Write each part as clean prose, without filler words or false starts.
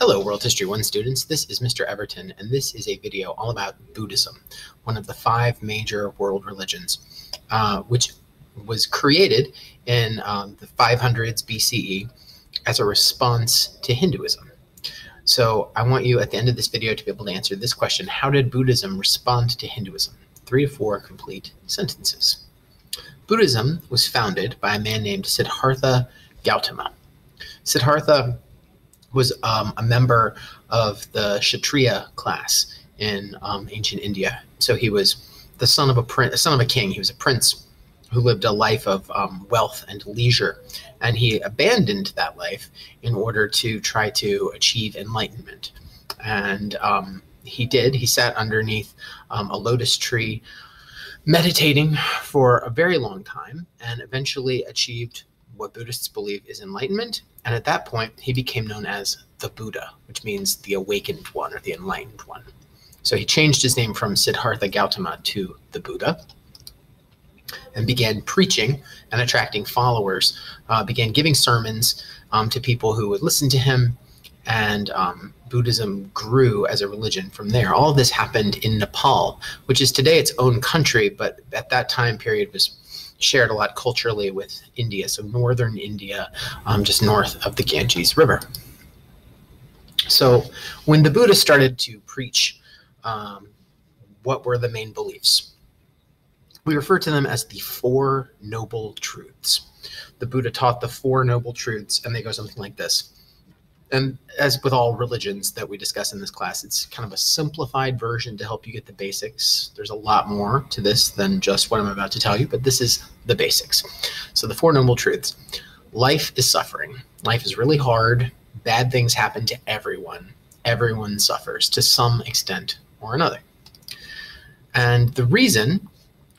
Hello, World History 1 students. This is Mr. Everton, and this is a video all about Buddhism, one of the 5 major world religions, which was created in the 500s BCE as a response to Hinduism. So I want you at the end of this video to be able to answer this question: how did Buddhism respond to Hinduism? 3 to 4 complete sentences. Buddhism was founded by a man named Siddhartha Gautama. Siddhartha was a member of the Kshatriya class in ancient India. So he was the son of a king. He was a prince who lived a life of wealth and leisure, and he abandoned that life in order to try to achieve enlightenment. And he did. He sat underneath a lotus tree, meditating for a very long time, and eventually achieved what Buddhists believe is enlightenment. And at that point, he became known as the Buddha, which means the awakened one or the enlightened one. So he changed his name from Siddhartha Gautama to the Buddha and began preaching and attracting followers, began giving sermons to people who would listen to him, and Buddhism grew as a religion from there. All of this happened in Nepal, which is today its own country, but at that time period was shared a lot culturally with India, so northern India, just north of the Ganges River. So when the Buddha started to preach, what were the main beliefs? We refer to them as the Four Noble Truths. The Buddha taught the Four Noble Truths, and they go something like this. And as with all religions that we discuss in this class, it's kind of a simplified version to help you get the basics. There's a lot more to this than just what I'm about to tell you, but this is the basics. So the Four Noble Truths. Life is suffering. Life is really hard. Bad things happen to everyone. Everyone suffers to some extent or another. And the reason,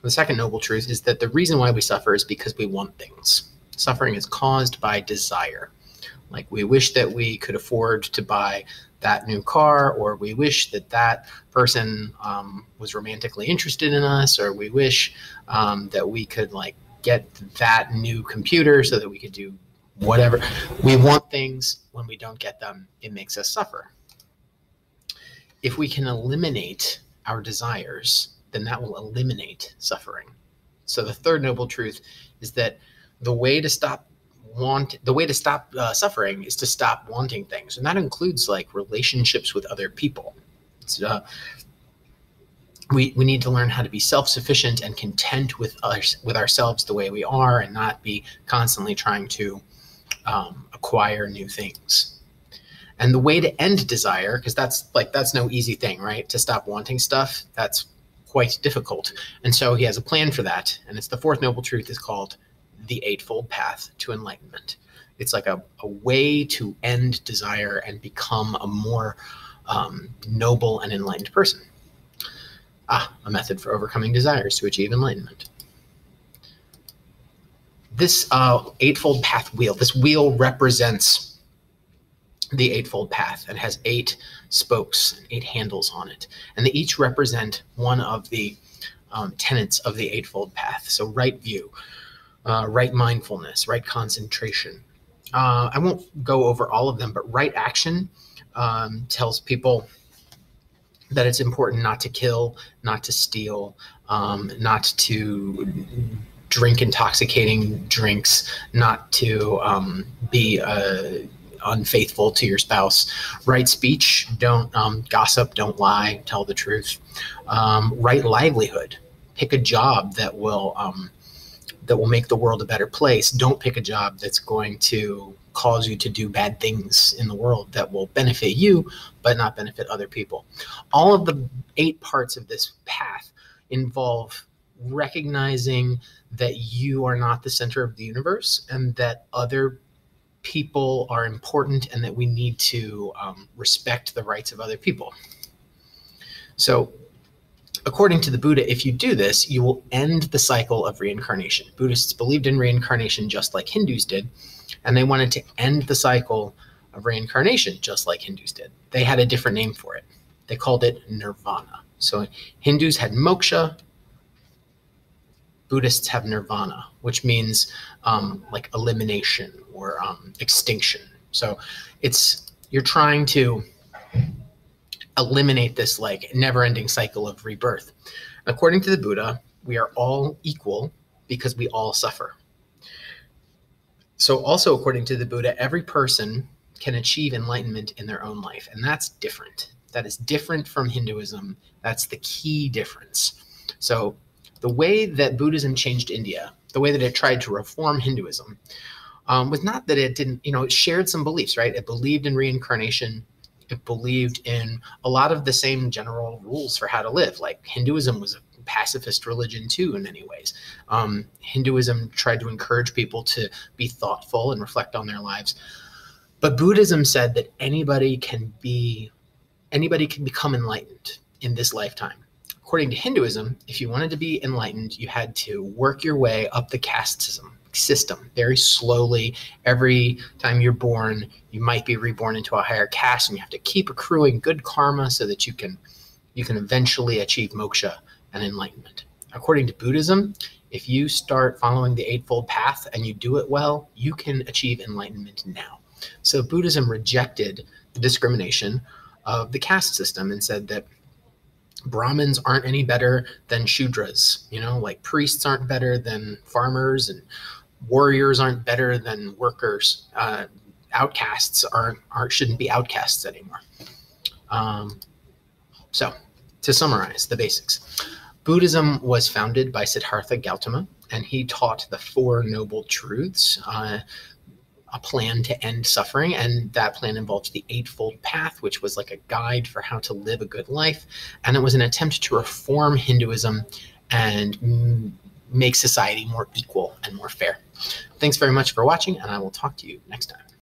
the second noble truth, is that the reason why we suffer is because we want things. Suffering is caused by desire. Like, we wish that we could afford to buy that new car, or we wish that that person was romantically interested in us, or we wish that we could get that new computer so that we could do whatever. We want things. When we don't get them, it makes us suffer. If we can eliminate our desires, then that will eliminate suffering. So the third noble truth is that the way to stop suffering is to stop wanting things, and that includes relationships with other people. We need to learn how to be self-sufficient and content with ourselves the way we are, and not be constantly trying to acquire new things. And the way to end desire, because that's no easy thing, right? To stop wanting stuff, that's quite difficult. And so he has a plan for that, and it's the fourth noble truth, is called the Eightfold Path to Enlightenment. It's like a way to end desire and become a more noble and enlightened person. A method for overcoming desires to achieve enlightenment. This Eightfold Path wheel, this wheel represents the Eightfold Path and has 8 spokes and 8 handles on it. And they each represent one of the tenets of the Eightfold Path. So right view, right mindfulness, right concentration. I won't go over all of them, but right action tells people that it's important not to kill, not to steal, not to drink intoxicating drinks, not to be unfaithful to your spouse. Right speech, don't gossip, don't lie, tell the truth. Right livelihood, pick a job that will make the world a better place. Don't pick a job that's going to cause you to do bad things in the world that will benefit you but not benefit other people. All of the 8 parts of this path involve recognizing that you are not the center of the universe, and that other people are important, and that we need to respect the rights of other people. So according to the Buddha, if you do this, you will end the cycle of reincarnation. Buddhists believed in reincarnation just like Hindus did, and they wanted to end the cycle of reincarnation just like Hindus did. They had a different name for it. They called it nirvana. So Hindus had moksha, Buddhists have nirvana, which means elimination or extinction. So it's you're trying to eliminate this like never-ending cycle of rebirth. According to the Buddha, we are all equal because we all suffer. So also according to the Buddha, every person can achieve enlightenment in their own life, and that's different. That is different from Hinduism. That's the key difference. So the way that Buddhism changed India, the way that it tried to reform Hinduism, was not that it didn't, it shared some beliefs, right? It believed in reincarnation. It believed in a lot of the same general rules for how to live. Like Hinduism was a pacifist religion too in many ways. Hinduism tried to encourage people to be thoughtful and reflect on their lives. But Buddhism said that anybody can become enlightened in this lifetime. According to Hinduism, if you wanted to be enlightened, you had to work your way up the caste system very slowly. Every time you're born, you might be reborn into a higher caste, and you have to keep accruing good karma so that you can eventually achieve moksha and enlightenment. According to Buddhism, if you start following the Eightfold Path and you do it well, you can achieve enlightenment now. So Buddhism rejected the discrimination of the caste system and said that Brahmins aren't any better than Shudras, like priests aren't better than farmers, and warriors aren't better than workers. Outcasts shouldn't be outcasts anymore. So to summarize the basics, Buddhism was founded by Siddhartha Gautama, and he taught the Four Noble Truths, a plan to end suffering, and that plan involves the Eightfold Path, which was like a guide for how to live a good life, and it was an attempt to reform Hinduism and make society more equal and more fair. Thanks very much for watching, and I will talk to you next time.